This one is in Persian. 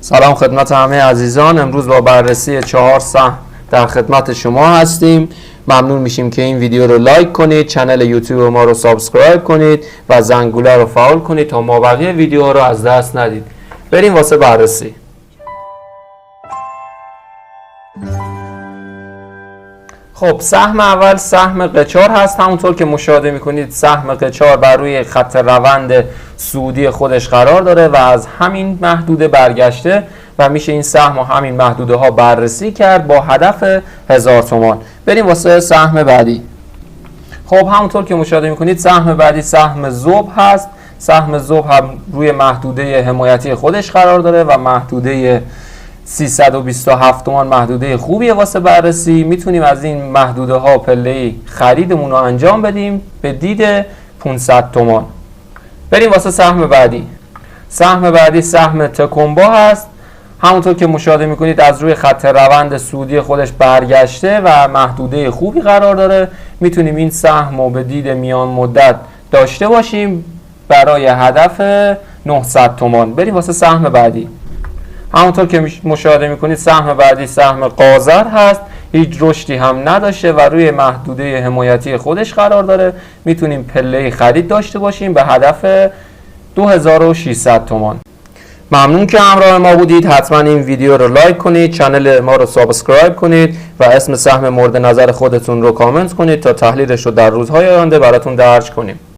سلام خدمت همه عزیزان. امروز با بررسی 4 سهم در خدمت شما هستیم. ممنون میشیم که این ویدیو رو لایک کنید، کانال یوتیوب ما رو سابسکرایب کنید و زنگوله رو فعال کنید تا ما بقیه ویدیو رو از دست ندید. بریم واسه بررسی. خب سهم اول سهم قچار هست. همونطور که مشاهده میکنید سهم قچار بر روی خط روند صعودی خودش قرار داره و از همین محدوده برگشته و میشه این سهم و همین محدوده ها بررسی کرد با هدف 1000 تومان. بریم واسه سهم بعدی. خب همونطور که مشاهده میکنید سهم بعدی سهم ذوب هست. سهم ذوب هم روی محدوده حمایتی خودش قرار داره و محدوده 327 تومان محدوده خوبیه واسه بررسی. میتونیم از این محدوده ها پله‌ای خریدمون رو انجام بدیم به دید 500 تومان. بریم واسه سهم بعدی. سهم بعدی سهم تکومبا هست. همونطور که مشاهده میکنید از روی خط روند صعودی خودش برگشته و محدوده خوبی قرار داره. میتونیم این سهم رو به دید میان مدت داشته باشیم برای هدف 900 تومان. بریم واسه سهم بعدی. همونطور که مشاهده میکنید سهم بعدی سهم قاذر هست. هیچ رشدی هم نداشته و روی محدوده حمایتی خودش قرار داره. میتونیم پله خرید داشته باشیم به هدف 2600 تومان. ممنون که همراه ما بودید. حتما این ویدیو رو لایک کنید، کانال ما رو سابسکرایب کنید و اسم سهم مورد نظر خودتون رو کامنت کنید تا تحلیلش رو در روزهای آینده براتون درج کنیم.